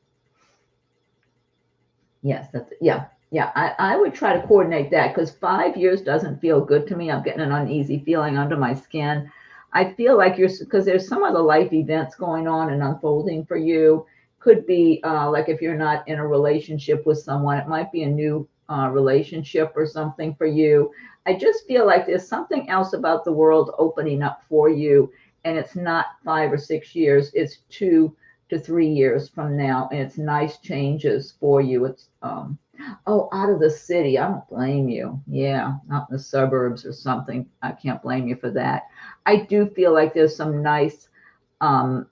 Yes, that's yeah. Yeah, I would try to coordinate that because 5 years doesn't feel good to me. I'm getting an uneasy feeling under my skin. I feel like you're because there's some other life events going on and unfolding for you. Could be like if you're not in a relationship with someone, it might be a new relationship or something for you. I just feel like there's something else about the world opening up for you, and it's not 5 or 6 years, it's 2 to 3 years from now, and it's nice changes for you. It's oh, out of the city. I don't blame you. Yeah, out in the suburbs or something. I can't blame you for that. I do feel like there's some nice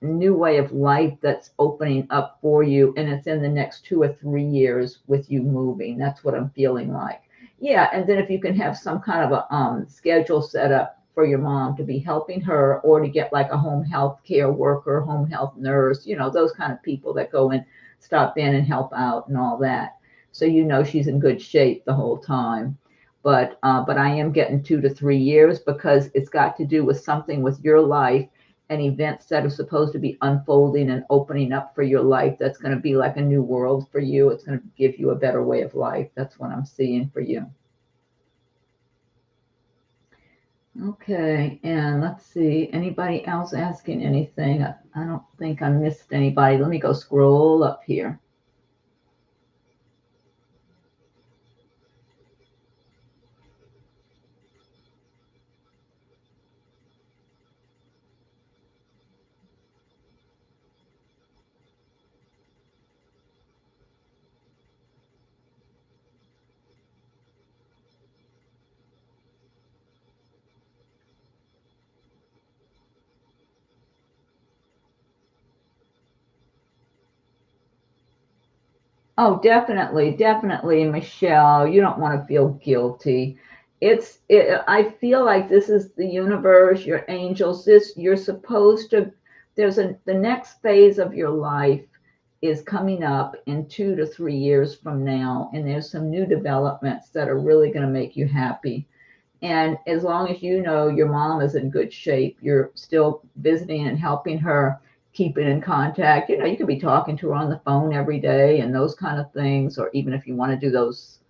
new way of life that's opening up for you, and it's in the next 2 or 3 years with you moving. That's what I'm feeling like. Yeah, and then if you can have some kind of a schedule set up for your mom to be helping her, or to get like a home health care worker, home health nurse, those kind of people that go and stop in and help out and all that. So she's in good shape the whole time. But I am getting 2 to 3 years because it's got to do with something with your life and events that are supposed to be unfolding and opening up for your life. That's going to be like a new world for you. It's going to give you a better way of life. That's what I'm seeing for you. Okay, and let's see. Anybody else asking anything? I don't think I missed anybody. Let me go scroll up here. Oh, definitely, definitely, Michelle. You don't want to feel guilty. I feel like this is the universe, your angels. You're supposed to. The next phase of your life is coming up in 2 to 3 years from now, and there's some new developments that are really going to make you happy. And as long as you know your mom is in good shape, you're still visiting and helping her, keeping in contact. You could be talking to her on the phone every day and those kind of things, or even if you want to do those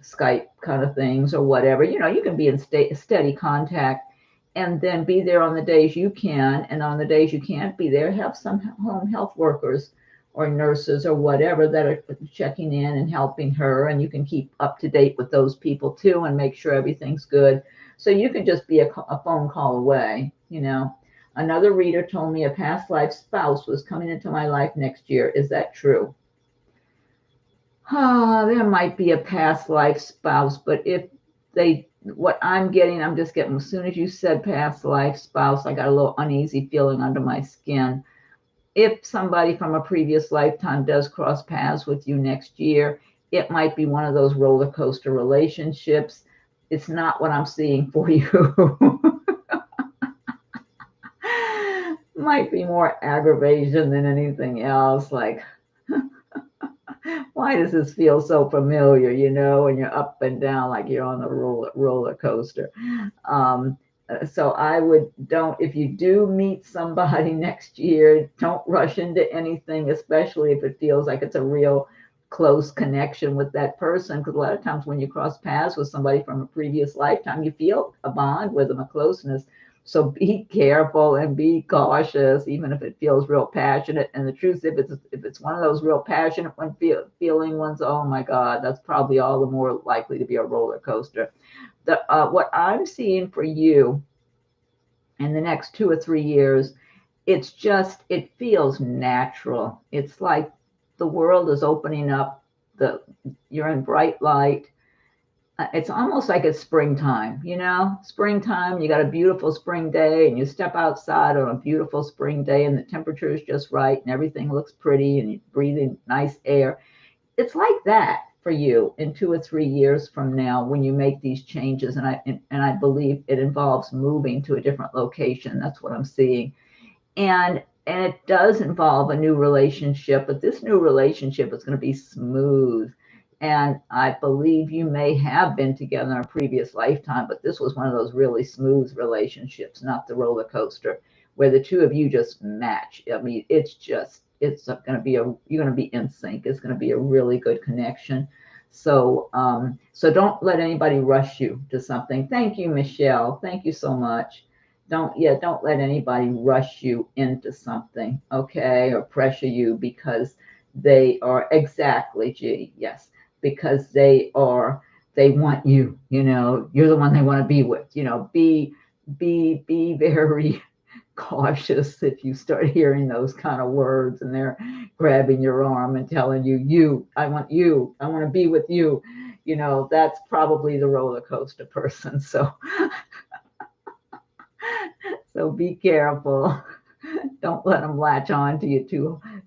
Skype kind of things or whatever, you can be in steady contact, and then be there on the days you can. And on the days you can't be there, have some home health workers or nurses or whatever that are checking in and helping her. And you can keep up to date with those people too and make sure everything's good. So you can just be a phone call away. Another reader told me a past life spouse was coming into my life next year. Is that true? There might be a past life spouse, but what I'm just getting, as soon as you said past life spouse, I got a little uneasy feeling under my skin. If somebody from a previous lifetime does cross paths with you next year, it might be one of those roller coaster relationships. It's not what I'm seeing for you. Might be more aggravation than anything else. Like, why does this feel so familiar? And you're up and down like you're on a roller coaster. So if you do meet somebody next year, don't rush into anything, especially if it feels like it's a real close connection with that person. Because a lot of times when you cross paths with somebody from a previous lifetime, you feel a bond with them, a closeness. So be careful and be cautious, even if it feels real passionate. And the truth, if it's one of those real passionate feeling ones, oh my God, that's probably all the more likely to be a roller coaster. What I'm seeing for you in the next 2 or 3 years, it feels natural. It's like the world is opening up. You're in bright light. It's almost like it's springtime. Springtime, you got a beautiful spring day and you step outside on a beautiful spring day and the temperature is just right and everything looks pretty and you're breathing nice air. It's like that for you in 2 or 3 years from now when you make these changes. And I believe it involves moving to a different location. That's what I'm seeing. And it does involve a new relationship, but this new relationship is going to be smooth. And I believe you may have been together in a previous lifetime, but this was one of those really smooth relationships, not the roller coaster, where the two of you just match. I mean, it's going to be you're going to be in sync. It's going to be a really good connection. So, so don't let anybody rush you to something. Thank you, Michelle. Thank you so much. Don't let anybody rush you into something, okay, or pressure you because they are exactly, G, yes, because they want you, you're the one they want to be with, be very cautious if you start hearing those kind of words and they're grabbing your arm and telling you, I want to be with you. That's probably the roller coaster person. So be careful. Don't let them latch on to you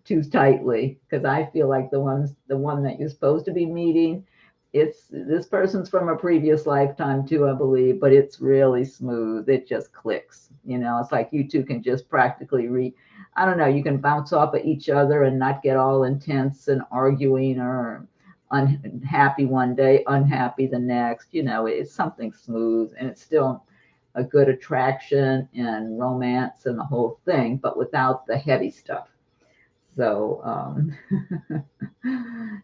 too tightly, because I feel like the one that you're supposed to be meeting, it's this person's from a previous lifetime too, I believe, but it's really smooth. It just clicks. It's like you two can just practically I don't know, you can bounce off of each other and not get all intense and arguing or unhappy one day, unhappy the next. It's something smooth, and it's still a good attraction and romance and the whole thing, but without the heavy stuff. So,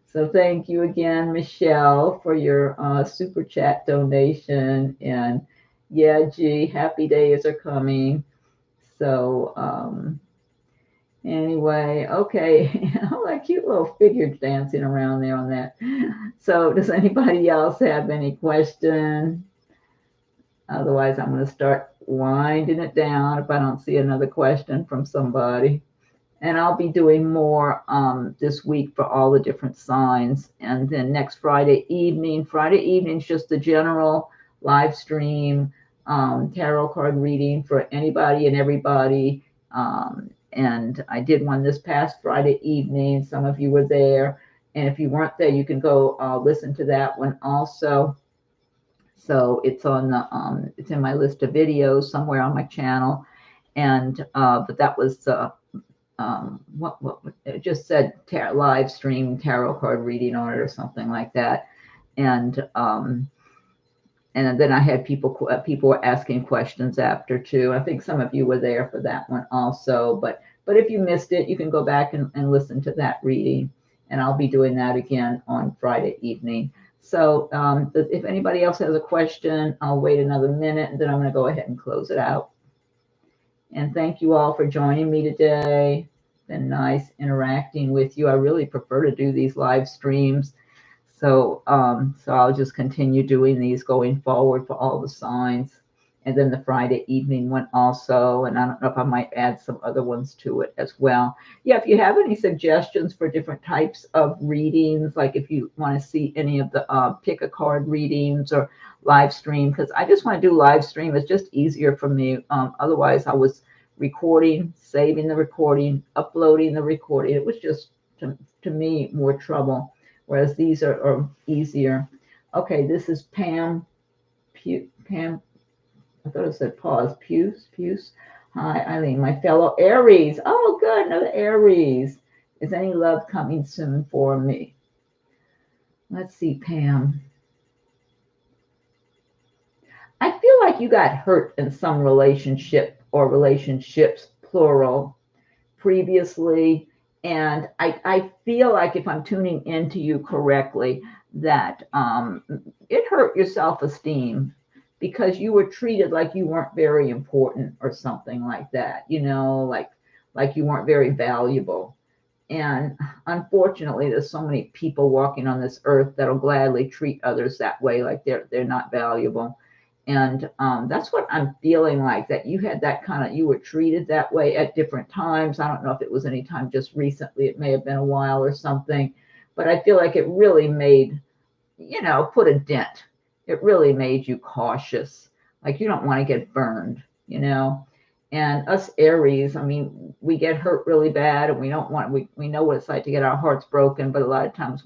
so thank you again, Michelle, for your super chat donation. And yeah, gee, happy days are coming. So, anyway, okay, all that cute little figures dancing around there on that. So, does anybody else have any question? Otherwise, I'm going to start winding it down if I don't see another question from somebody. And I'll be doing more this week for all the different signs. And then next Friday evening is just the general live stream tarot card reading for anybody and everybody. And I did one this past Friday evening. Some of you were there. And if you weren't there, you can go listen to that one also. So it's on the it's in my list of videos somewhere on my channel. And but that was what it just said live stream tarot card reading on it or something like that. And then I had people were asking questions after too. I think some of you were there for that one also. But if you missed it, you can go back and listen to that reading. And I'll be doing that again on Friday evening. So if anybody else has a question, I'll wait another minute, and then I'm going to go ahead and close it out. And thank you all for joining me today. It's been nice interacting with you. I really prefer to do these live streams. So I'll just continue doing these going forward for all the signs. And then the Friday evening one also. And I don't know if I might add some other ones to it as well. Yeah, if you have any suggestions for different types of readings, like if you want to see any of the pick a card readings or live stream, because I just want to do live stream. It's just easier for me. Otherwise, I was recording, saving the recording, uploading the recording. It was just, to me, more trouble, whereas these are easier. Okay, this is Pam. I thought it said pause. Puce. Hi, Eileen, my fellow Aries. Oh, good, another Aries. Is any love coming soon for me? Let's see, Pam. I feel like you got hurt in some relationship or relationships, plural, previously. And I feel like if I'm tuning into you correctly, that it hurt your self-esteem because you were treated like you weren't very important or something like that, like you weren't very valuable. And unfortunately, there's so many people walking on this earth that'll gladly treat others that way, like they're not valuable. And that's what I'm feeling like, that you had that kind of, you were treated that way at different times. I don't know if it was any time just recently. It may have been a while or something. But I feel like it really made, put a dent. It really made you cautious. Like you don't want to get burned, And us Aries, I mean, we get hurt really bad, and we don't want, we know what it's like to get our hearts broken. But a lot of times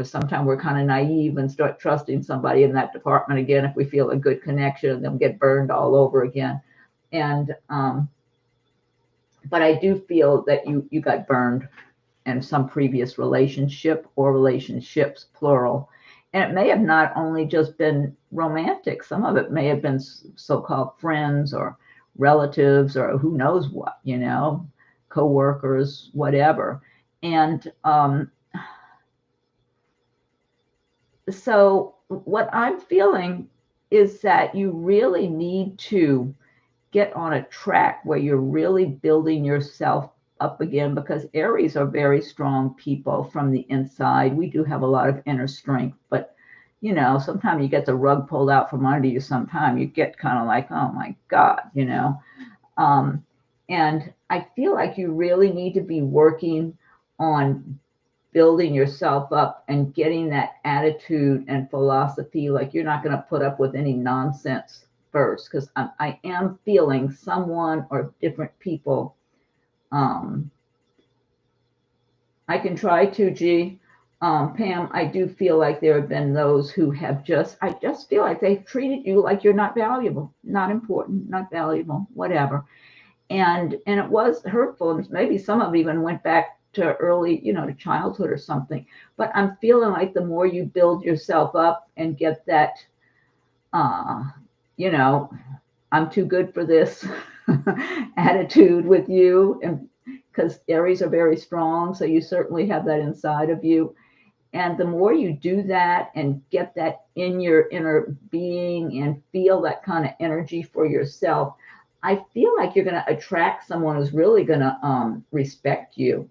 sometimes we're kind of naive and start trusting somebody in that department again if we feel a good connection, and then get burned all over again. And but I do feel that you got burned in some previous relationship or relationships, plural. And it may have not only just been romantic. Some of it may have been so-called friends or relatives or who knows what, you know, co-workers, whatever. And so what I'm feeling is that you really need to get on a track where you're really building yourself up again, because Aries are very strong people from the inside. We do have a lot of inner strength, but you know, sometimes you get the rug pulled out from under you. Sometimes you get kind of like, oh my God, you know. And I feel like you really need to be working on building yourself up and getting that attitude and philosophy, like you're not going to put up with any nonsense first, because I am feeling someone or different people. I can try to, G. Pam, I do feel like there have been those who have I just feel like they've treated you like you're not valuable, not important, not valuable, whatever. And it was hurtful. And maybe some of it even went back to early, you know, to childhood or something. But I'm feeling like the more you build yourself up and get that, you know, I'm too good for this attitude with you, and because Aries are very strong, so you certainly have that inside of you. And the more you do that and get that in your inner being and feel that kind of energy for yourself, I feel like you're going to attract someone who's really going to respect you.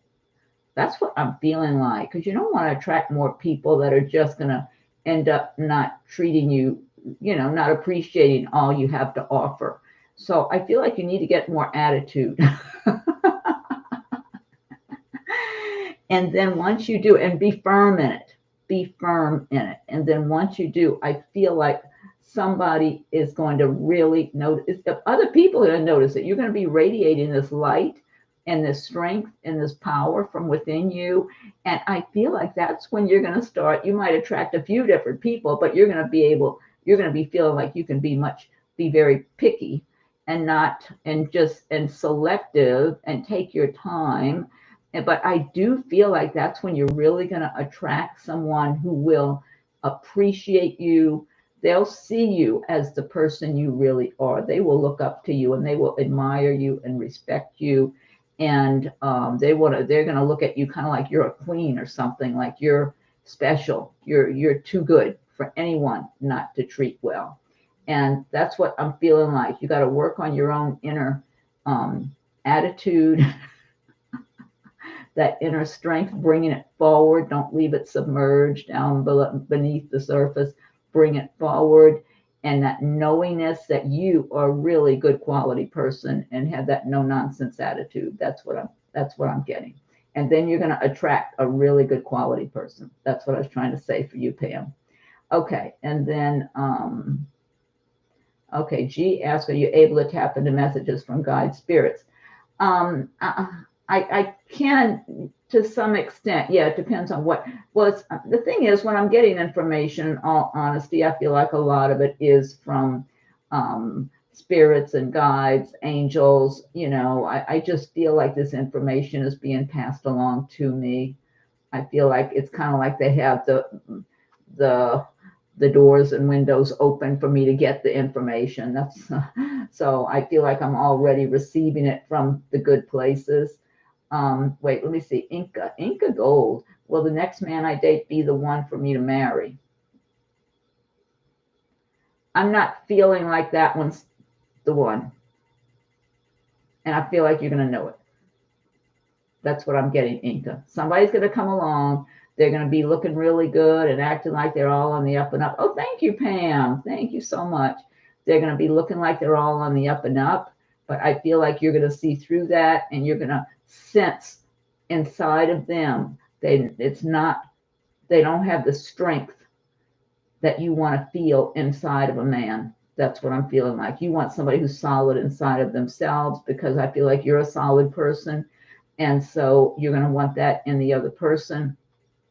That's what I'm feeling like, because you don't want to attract more people that are just going to end up not treating you, you know, not appreciating all you have to offer. So I feel like you need to get more attitude. And then once you do, and be firm in it, be firm in it. And then once you do, I feel like somebody is going to really notice. If other people are going to notice it, you're going to be radiating this light and this strength and this power from within you. And I feel like that's when you're going to start. You might attract a few different people, but you're going to be feeling like you can be very picky and and selective and take your time. But I do feel like that's when you're really going to attract someone who will appreciate you. They'll see you as the person you really are. They will look up to you and they will admire you and respect you. And they're going to look at you kind of like you're a queen or something, like you're special. You're too good for anyone not to treat well. And that's what I'm feeling like. You got to work on your own inner attitude, that inner strength, bringing it forward. Don't leave it submerged down beneath the surface. Bring it forward, and that knowingness that you are a really good quality person and have that no nonsense attitude. That's what I'm getting. And then you're going to attract a really good quality person. That's what I was trying to say for you, Pam. Okay, and then okay, G asked, are you able to tap into messages from guide spirits? I can, to some extent. Yeah, it depends on what. Well, the thing is, when I'm getting information, in all honesty, I feel like a lot of it is from spirits and guides, angels. You know, I just feel like this information is being passed along to me. I feel like it's kind of like they have the doors and windows open for me to get the information. That's so I feel like I'm already receiving it from the good places. Wait, let me see. Inca Gold. Will the next man I date be the one for me to marry? I'm not feeling like that one's the one. And I feel like you're going to know it. That's what I'm getting, Inca. Somebody's going to come along. They're going to be looking really good and acting like they're all on the up and up. Oh, thank you, Pam. Thank you so much. They're going to be looking like they're all on the up and up. But I feel like you're going to see through that, and you're going to sense inside of them. They don't have the strength that you want to feel inside of a man. That's what I'm feeling like. You want somebody who's solid inside of themselves, because I feel like you're a solid person. And so you're going to want that in the other person.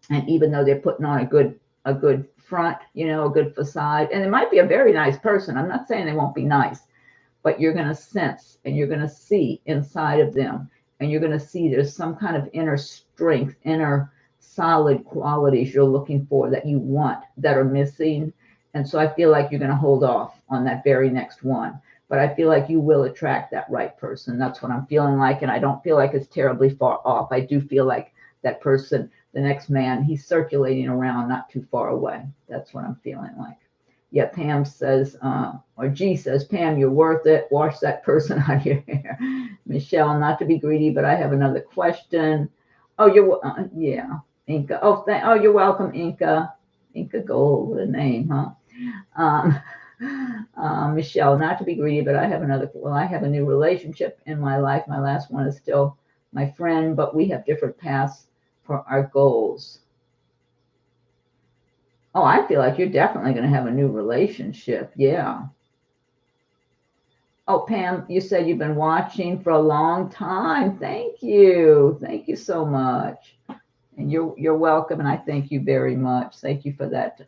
And even though they're putting on a good front, you know, a good facade, and it might be a very nice person. I'm not saying they won't be nice, but you're going to sense and you're going to see inside of them. and you're going to see there's some kind of inner strength, inner solid qualities you're looking for that you want that are missing. And so I feel like you're going to hold off on that very next one. But I feel like you will attract that right person. That's what I'm feeling like. And I don't feel like it's terribly far off. I do feel like that person, the next man, he's circulating around not too far away. That's what I'm feeling like. Yeah, Pam says, or G says, Pam, you're worth it. Wash that person out of your hair. Michelle, not to be greedy, but I have another question. Oh, yeah, Inca. Oh, you're welcome, Inca. Inca Gold, what a name, huh? Michelle, not to be greedy, but I have a new relationship in my life. My last one is still my friend, but we have different paths for our goals. Oh, I feel like you're definitely going to have a new relationship. Yeah. Oh, Pam, you said you've been watching for a long time. Thank you. Thank you so much. And you're welcome, and I thank you very much. Thank you for that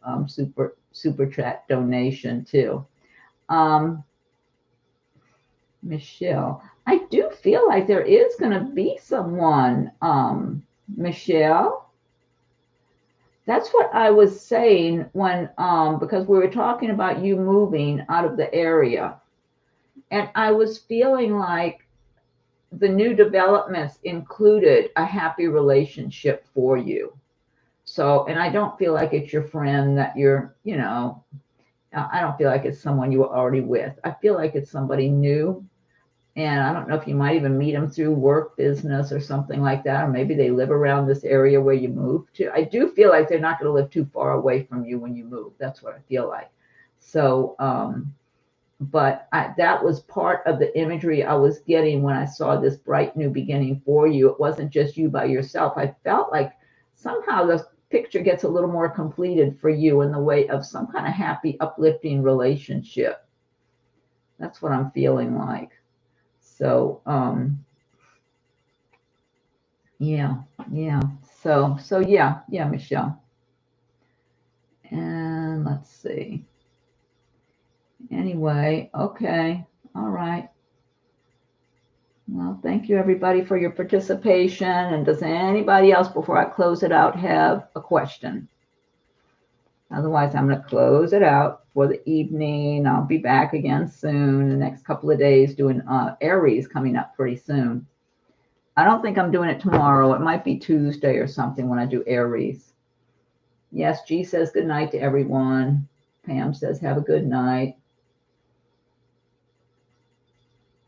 super chat donation too. Michelle, I do feel like there is going to be someone. Michelle, that's what I was saying when because we were talking about you moving out of the area, and I was feeling like the new developments included a happy relationship for you. So, and I don't feel like it's your friend that you're, I don't feel like it's someone you were already with. I feel like it's somebody new. And I don't know if you might even meet them through work, business, or something like that. Or maybe they live around this area where you moved to. I do feel like they're not going to live too far away from you when you move. That's what I feel like. So, but that was part of the imagery I was getting when I saw this bright new beginning for you. It wasn't just you by yourself. I felt like somehow the picture gets a little more completed for you in the way of some kind of happy, uplifting relationship. That's what I'm feeling like. So, yeah. So yeah, Michelle. And let's see. Anyway, okay. All right. Well, thank you everybody for your participation. And does anybody else, before I close it out, have a question? Otherwise, I'm going to close it out for the evening. I'll be back again soon, the next couple of days, doing Aries coming up pretty soon. I don't think I'm doing it tomorrow. It might be Tuesday or something when I do Aries. Yes, G says good night to everyone. Pam says have a good night.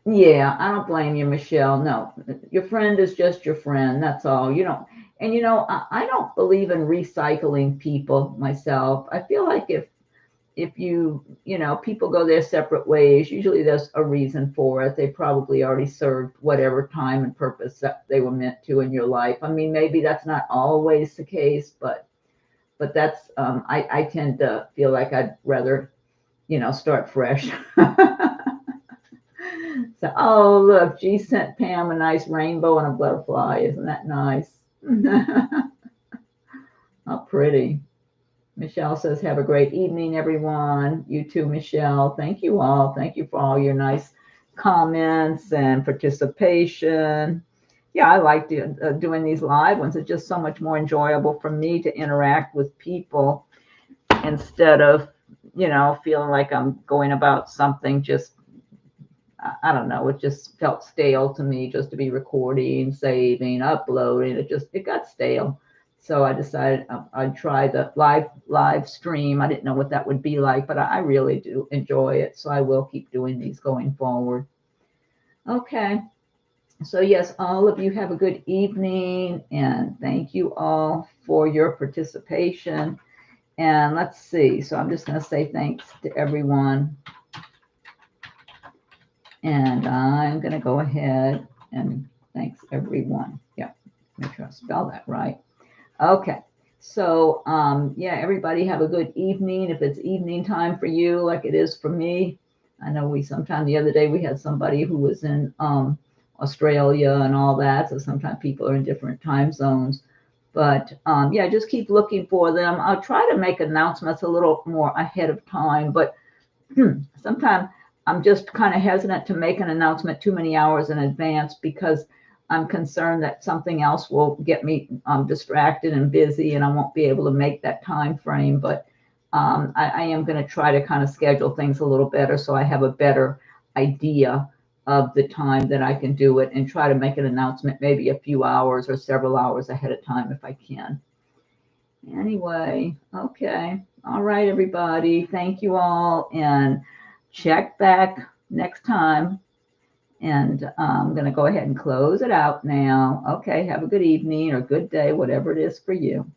Yeah, I don't blame you, Michelle. No, your friend is just your friend. That's all. And I don't believe in recycling people myself. I feel like if people go their separate ways, usually there's a reason for it. They probably already served whatever time and purpose that they were meant to in your life. I mean, maybe that's not always the case, but that's I tend to feel like I'd rather, start fresh. So, oh, look, G sent Pam a nice rainbow and a butterfly. Isn't that nice? How pretty. Michelle says, have a great evening, everyone. You too, Michelle. Thank you all. Thank you for all your nice comments and participation. Yeah, I like doing these live ones. It's just so much more enjoyable for me to interact with people instead of, feeling like I'm going about something just, I don't know, it just felt stale to me just to be recording, saving, uploading. It got stale. So I decided I'd try the live stream. I didn't know what that would be like, but I really do enjoy it. So I will keep doing these going forward. Okay. So yes, all of you have a good evening, and thank you all for your participation. And let's see. So I'm just going to say thanks to everyone. And I'm going to go ahead and thanks everyone. Yeah, make sure I spell that right. Okay. So, yeah, everybody have a good evening. If it's evening time for you, like it is for me. I know sometime the other day we had somebody who was in Australia and all that. So sometimes people are in different time zones. But yeah, just keep looking for them. I'll try to make announcements a little more ahead of time. But sometimes I'm just kind of hesitant to make an announcement too many hours in advance because I'm concerned that something else will get me distracted and busy, and I won't be able to make that time frame. But I am going to try to kind of schedule things a little better so I have a better idea of the time that I can do it, and try to make an announcement maybe a few hours or several hours ahead of time if I can. Anyway, okay. All right, everybody. Thank you all, and check back next time. And I'm going to go ahead and close it out now. Okay, have a good evening or good day, whatever it is for you.